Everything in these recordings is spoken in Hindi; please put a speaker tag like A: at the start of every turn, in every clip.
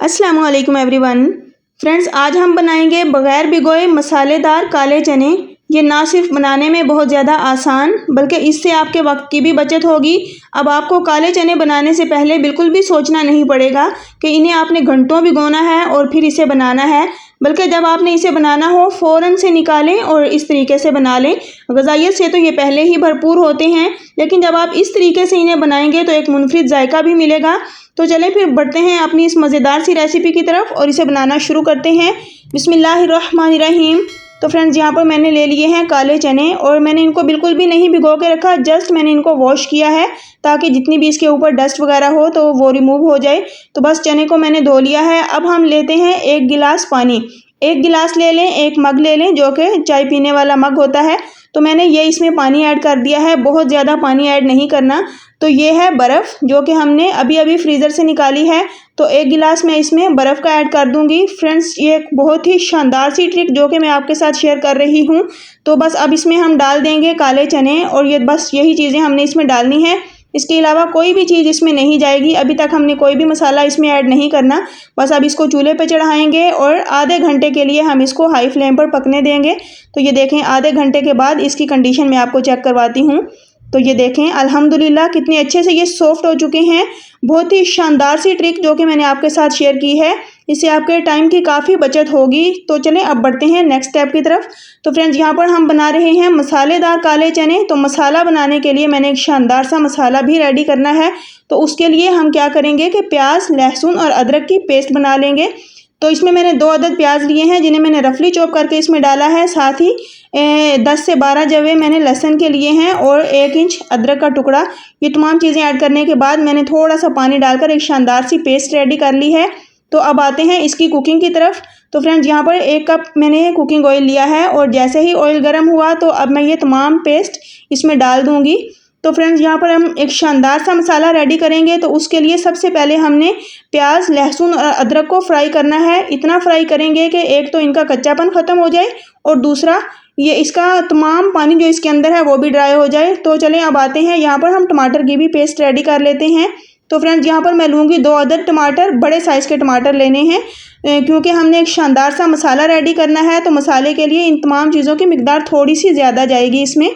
A: अस्सलामुअलैकुम एवरीवन। फ्रेंड्स, आज हम बनाएंगे बग़ैर भिगोए मसालेदार काले चने। ये ना सिर्फ बनाने में बहुत ज़्यादा आसान बल्कि इससे आपके वक्त की भी बचत होगी। अब आपको काले चने बनाने से पहले बिल्कुल भी सोचना नहीं पड़ेगा कि इन्हें आपने घंटों भिगोना है और फिर इसे बनाना है, बल्कि जब आपने इसे बनाना हो फ़ौरन से निकालें और इस तरीके से बना लें। ग़ज़ाइयत से तो ये पहले ही भरपूर होते हैं, लेकिन जब आप इस तरीके से इन्हें बनाएंगे तो एक मुनफरिद जायका भी मिलेगा। तो चलें फिर बढ़ते हैं अपनी इस मज़ेदार सी रेसिपी की तरफ और इसे बनाना शुरू करते हैं। बिस्मिल्लाहिर्रहमानिर्रहीम। तो फ्रेंड्स, यहाँ पर मैंने ले लिए हैं काले चने और मैंने इनको बिल्कुल भी नहीं भिगो के रखा, जस्ट मैंने इनको वॉश किया है ताकि जितनी भी इसके ऊपर डस्ट वगैरह हो तो वो रिमूव हो जाए। तो बस चने को मैंने धो लिया है। अब हम लेते हैं 1 गिलास पानी। 1 गिलास ले लें, 1 मग ले लें जो कि चाय पीने वाला मग होता है। तो मैंने ये इसमें पानी ऐड कर दिया है, बहुत ज़्यादा पानी ऐड नहीं करना। तो ये है बर्फ़ जो कि हमने अभी अभी फ्रीज़र से निकाली है। तो 1 गिलास मैं इसमें बर्फ़ का ऐड कर दूंगी। फ्रेंड्स, ये एक बहुत ही शानदार सी ट्रिक जो कि मैं आपके साथ शेयर कर रही हूँ। तो बस अब इसमें हम डाल देंगे काले चने और ये बस यही चीज़ें हमने इसमें डालनी है। इसके अलावा कोई भी चीज़ इसमें नहीं जाएगी। अभी तक हमने कोई भी मसाला इसमें ऐड नहीं करना। बस अब इसको चूल्हे पे चढ़ाएंगे और आधे घंटे के लिए हम इसको हाई फ्लेम पर पकने देंगे। तो ये देखें, आधे घंटे के बाद इसकी कंडीशन मैं आपको चेक करवाती हूँ। तो ये देखें, अल्हम्दुलिल्लाह कितने अच्छे से ये सॉफ्ट हो चुके हैं। बहुत ही शानदार सी ट्रिक जो कि मैंने आपके साथ शेयर की है, इससे आपके टाइम की काफ़ी बचत होगी। तो चलें अब बढ़ते हैं नेक्स्ट स्टेप की तरफ। तो फ्रेंड्स, यहाँ पर हम बना रहे हैं मसालेदार काले चने। तो मसाला बनाने के लिए मैंने एक शानदार सा मसाला भी रेडी करना है। तो उसके लिए हम क्या करेंगे कि प्याज, लहसुन और अदरक की पेस्ट बना लेंगे। तो इसमें मैंने 2 अदद प्याज लिए हैं जिन्हें मैंने रफली चॉप करके इसमें डाला है। साथ ही 10 से 12 जवे मैंने लहसुन के लिए हैं और 1 इंच अदरक का टुकड़ा। ये तमाम चीज़ें ऐड करने के बाद मैंने थोड़ा सा पानी डालकर एक शानदार सी पेस्ट रेडी कर ली है। तो अब आते हैं इसकी कुकिंग की तरफ। तो फ्रेंड्स, यहाँ पर 1 कप मैंने कुकिंग ऑयल लिया है और जैसे ही ऑयल गर्म हुआ तो अब मैं ये तमाम पेस्ट इसमें डाल दूँगी। तो फ्रेंड्स, यहाँ पर हम एक शानदार सा मसाला रेडी करेंगे। तो उसके लिए सबसे पहले हमने प्याज, लहसुन और अदरक को फ्राई करना है। इतना फ्राई करेंगे कि एक तो इनका कच्चापन ख़त्म हो जाए और दूसरा ये इसका तमाम पानी जो इसके अंदर है वो भी ड्राई हो जाए। तो चलें अब आते हैं, यहाँ पर हम टमाटर की भी पेस्ट रेडी कर लेते हैं। तो फ्रेंड्स, यहाँ पर मैं लूँगी 2 अदद टमाटर, बड़े साइज़ के टमाटर लेने हैं क्योंकि हमने एक शानदार सा मसाला रेडी करना है। तो मसाले के लिए इन तमाम चीज़ों की मिकदार थोड़ी सी ज़्यादा जाएगी इसमें।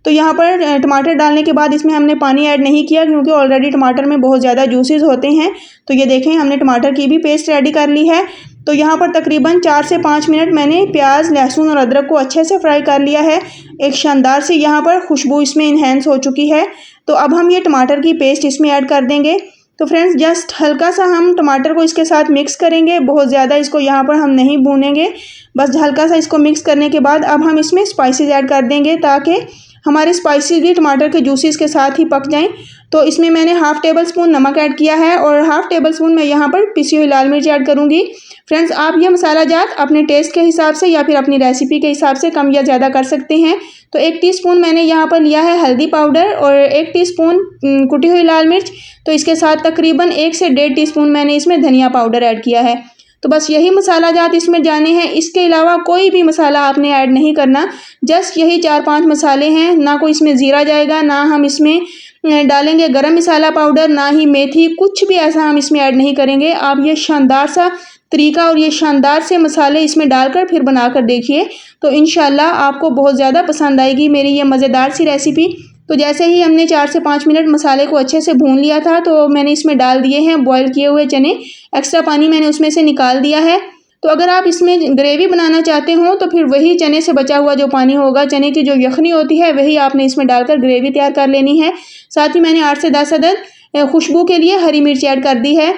A: तो यहाँ पर टमाटर डालने के बाद इसमें हमने पानी ऐड नहीं किया क्योंकि ऑलरेडी टमाटर में बहुत ज़्यादा जूसेस होते हैं। तो ये देखें, हमने टमाटर की भी पेस्ट रेडी कर ली है। तो यहाँ पर तकरीबन 4 से 5 मिनट मैंने प्याज, लहसुन और अदरक को अच्छे से फ्राई कर लिया है। एक शानदार सी यहाँ पर खुशबू इसमें इन्हेंस हो चुकी है। तो अब हम ये टमाटर की पेस्ट इसमें ऐड कर देंगे। तो फ्रेंड्स, जस्ट हल्का सा हम टमाटर को इसके साथ मिक्स करेंगे, बहुत ज़्यादा इसको यहाँ पर हम नहीं भूनेंगे। बस हल्का सा इसको मिक्स करने के बाद अब हम इसमें स्पाइसेस ऐड कर देंगे ताकि हमारे स्पाइसेस भी टमाटर के जूसेस के साथ ही पक जाएं। तो इसमें मैंने हाफ़ टेबल स्पून नमक ऐड किया है और हाफ़ टेबल स्पून मैं यहाँ पर पिसी हुई लाल मिर्च ऐड करूँगी। फ्रेंड्स, आप ये मसाला जात अपने टेस्ट के हिसाब से या फिर अपनी रेसिपी के हिसाब से कम या ज़्यादा कर सकते हैं। तो 1 टीस्पून मैंने यहाँ पर लिया है हल्दी पाउडर और 1 टीस्पून कुटी हुई लाल मिर्च। तो इसके साथ तकरीबन 1 से 1.5 टीस्पून मैंने इसमें धनिया पाउडर ऐड किया है। तो बस यही मसाला जात इसमें जाने हैं, इसके अलावा कोई भी मसाला आपने ऐड नहीं करना। जस्ट यही 4-5 मसाले हैं। ना कोई इसमें ज़ीरा जाएगा, ना हम इसमें डालेंगे गरम मसाला पाउडर, ना ही मेथी, कुछ भी ऐसा हम इसमें ऐड नहीं करेंगे। आप ये शानदार सा तरीका और ये शानदार से मसाले इसमें डालकर फिर बनाकर देखिए, तो इंशाल्लाह आपको बहुत ज़्यादा पसंद आएगी मेरी ये मज़ेदार सी रेसिपी। तो जैसे ही हमने 4 से 5 मिनट मसाले को अच्छे से भून लिया था तो मैंने इसमें डाल दिए हैं बॉयल किए हुए चने। एक्स्ट्रा पानी मैंने उसमें से निकाल दिया है। तो अगर आप इसमें ग्रेवी बनाना चाहते हो तो फिर वही चने से बचा हुआ जो पानी होगा, चने की जो यखनी होती है, वही आपने इसमें डालकर ग्रेवी तैयार कर लेनी है। साथ ही मैंने 8 से 10 अदद खुशबू के लिए हरी मिर्च ऐड कर दी है।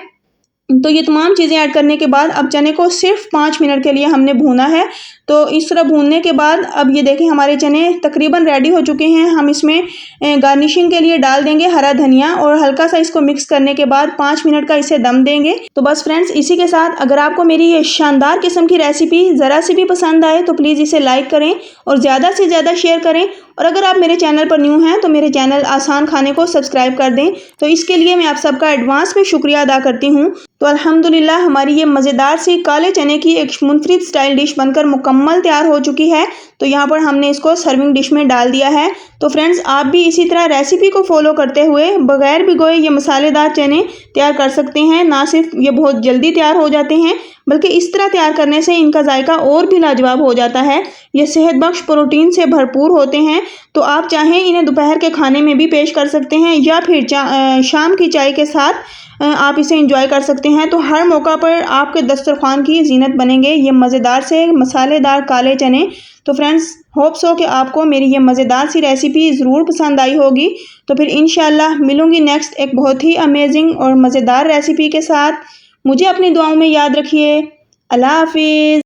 A: तो ये तमाम चीज़ें ऐड करने के बाद अब चने को सिर्फ 5 मिनट के लिए हमने भूना है। तो इस तरह भूनने के बाद अब ये देखें, हमारे चने तकरीबन रेडी हो चुके हैं। हम इसमें गार्निशिंग के लिए डाल देंगे हरा धनिया और हल्का सा इसको मिक्स करने के बाद 5 मिनट का इसे दम देंगे। तो बस फ्रेंड्स, इसी के साथ अगर आपको मेरी ये शानदार किस्म की रेसिपी ज़रा सी भी पसंद आए तो प्लीज़ इसे लाइक करें और ज़्यादा से ज़्यादा शेयर करें। और अगर आप मेरे चैनल पर न्यू हैं तो मेरे चैनल आसान खाने को सब्सक्राइब कर दें। तो इसके लिए मैं आप सबका एडवांस में शुक्रिया अदा करती हूँ। तो अल्हम्दुलिल्लाह हमारी ये मज़ेदार सी काले चने की एक मुनफरिद स्टाइल डिश बनकर मुकम्मल मुकम्मल तैयार हो चुकी है। तो यहाँ पर हमने इसको सर्विंग डिश में डाल दिया है। तो फ्रेंड्स आप भी इसी तरह रेसिपी को फॉलो करते हुए बगैर भिगोए ये मसालेदार चने तैयार कर सकते हैं। ना सिर्फ ये बहुत जल्दी तैयार हो जाते हैं बल्कि इस तरह तैयार करने से इनका जायका और भी लाजवाब हो जाता है। ये सेहत बख्श प्रोटीन से भरपूर होते हैं। तो आप चाहें इन्हें दोपहर के खाने में भी पेश कर सकते हैं या फिर शाम की चाय के साथ आप इसे एंजॉय कर सकते हैं। तो हर मौका पर आपके दस्तरखान की जीनत बनेंगे ये मज़ेदार से मसालेदार काले चने। तो फ्रेंड्स होप सो कि आपको मेरी ये मज़ेदार सी रेसिपी ज़रूर पसंद आई होगी। तो फिर इंशाल्लाह मिलूँगी नेक्स्ट एक बहुत ही अमेजिंग और मज़ेदार रेसिपी के साथ। मुझे अपनी दुआओं में याद रखिए। अल्लाह हाफिज़।